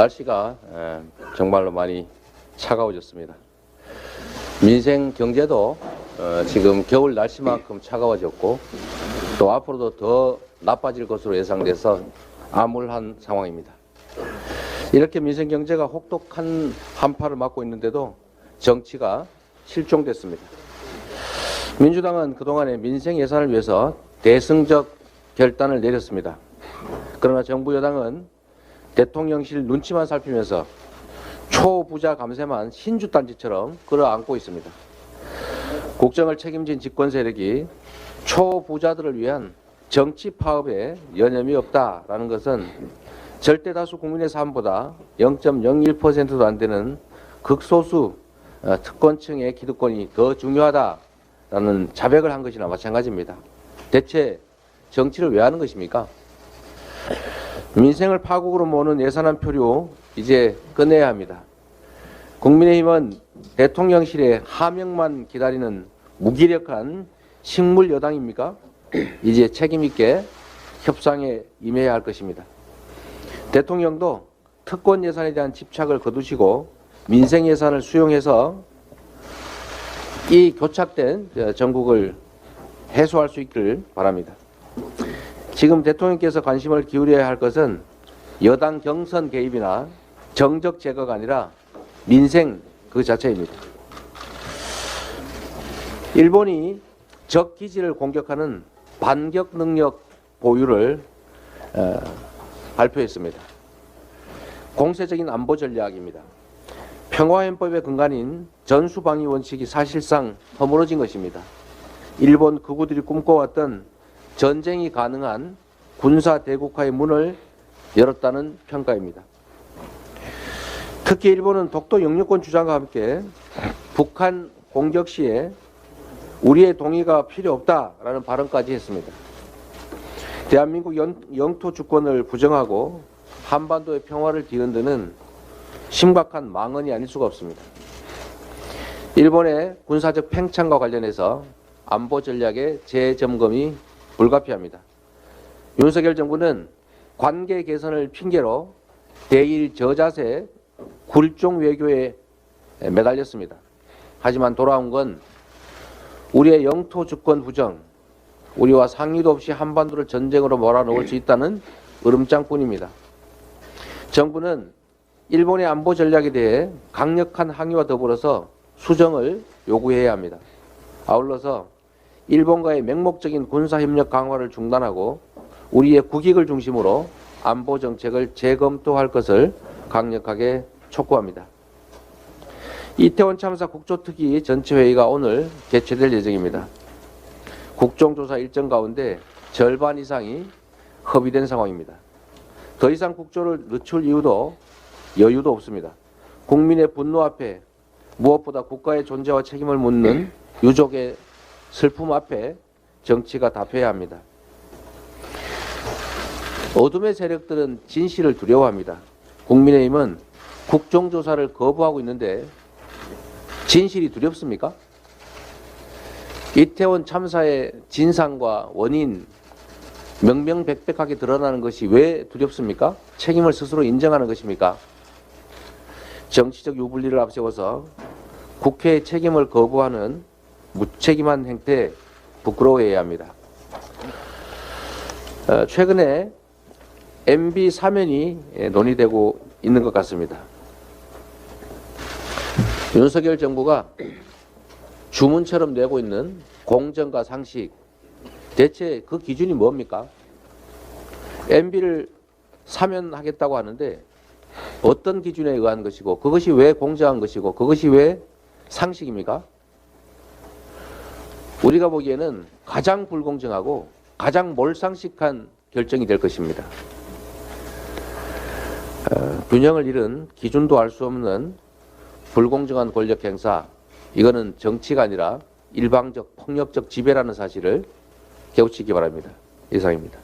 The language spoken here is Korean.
날씨가 정말로 많이 차가워졌습니다. 민생 경제도 지금 겨울 날씨만큼 차가워졌고 또 앞으로도 더 나빠질 것으로 예상돼서 암울한 상황입니다. 이렇게 민생 경제가 혹독한 한파를 맞고 있는데도 정치가 실종됐습니다. 민주당은 그동안에 민생 예산을 위해서 대승적 결단을 내렸습니다. 그러나 정부 여당은 대통령실 눈치만 살피면서 초부자 감세만 신주단지처럼 끌어안고 있습니다. 국정을 책임진 집권 세력이 초부자들을 위한 정치 파업에 여념이 없다라는 것은 절대 다수 국민의 삶보다 0.01%도 안 되는 극소수 특권층의 기득권이 더 중요하다라는 자백을 한 것이나 마찬가지입니다. 대체 정치를 왜 하는 것입니까? 민생을 파국으로 모으는 예산안 표류 이제 끝내야 합니다. 국민의힘은 대통령실의 하명만 기다리는 무기력한 식물 여당입니까? 이제 책임있게 협상에 임해야 할 것입니다. 대통령도 특권 예산에 대한 집착을 거두시고 민생 예산을 수용해서 이 교착된 전국을 해소할 수 있기를 바랍니다. 지금 대통령께서 관심을 기울여야 할 것은 여당 경선 개입이나 정적 제거가 아니라 민생 그 자체입니다. 일본이 적 기지를 공격하는 반격 능력 보유를 발표했습니다. 공세적인 안보 전략입니다. 평화헌법의 근간인 전수방위 원칙이 사실상 허물어진 것입니다. 일본 극우들이 꿈꿔왔던 전쟁이 가능한 군사 대국화의 문을 열었다는 평가입니다. 특히 일본은 독도 영유권 주장과 함께 북한 공격 시에 우리의 동의가 필요 없다라는 발언까지 했습니다. 대한민국 영토 주권을 부정하고 한반도의 평화를 뒤흔드는 심각한 망언이 아닐 수가 없습니다. 일본의 군사적 팽창과 관련해서 안보 전략의 재점검이 불가피합니다. 윤석열 정부는 관계 개선을 핑계로 대일 저자세 굴종 외교에 매달렸습니다. 하지만 돌아온 건 우리의 영토 주권 부정, 우리와 상의도 없이 한반도를 전쟁으로 몰아넣을 수 있다는 으름장뿐입니다. 정부는 일본의 안보 전략에 대해 강력한 항의와 더불어서 수정을 요구해야 합니다. 아울러서 일본과의 맹목적인 군사협력 강화를 중단하고 우리의 국익을 중심으로 안보 정책을 재검토할 것을 강력하게 촉구합니다. 이태원 참사 국조특위 전체회의가 오늘 개최될 예정입니다. 국정조사 일정 가운데 절반 이상이 허비된 상황입니다. 더 이상 국조를 늦출 이유도 여유도 없습니다. 국민의 분노 앞에 무엇보다 국가의 존재와 책임을 묻는 유족의 슬픔 앞에 정치가 답해야 합니다. 어둠의 세력들은 진실을 두려워합니다. 국민의힘은 국정조사를 거부하고 있는데 진실이 두렵습니까? 이태원 참사의 진상과 원인 명명백백하게 드러나는 것이 왜 두렵습니까? 책임을 스스로 인정하는 것입니까? 정치적 유불리를 앞세워서 국회의 책임을 거부하는 무책임한 행태에 부끄러워해야 합니다. 최근에 MB 사면이 논의되고 있는 것 같습니다. 윤석열 정부가 주문처럼 내고 있는 공정과 상식, 대체 그 기준이 뭡니까? MB를 사면하겠다고 하는데 어떤 기준에 의한 것이고 그것이 왜 공정한 것이고 그것이 왜 상식입니까? 우리가 보기에는 가장 불공정하고 가장 몰상식한 결정이 될 것입니다. 균형을 잃은 기준도 알 수 없는 불공정한 권력 행사, 이거는 정치가 아니라 일방적 폭력적 지배라는 사실을 깨우치기 바랍니다. 이상입니다.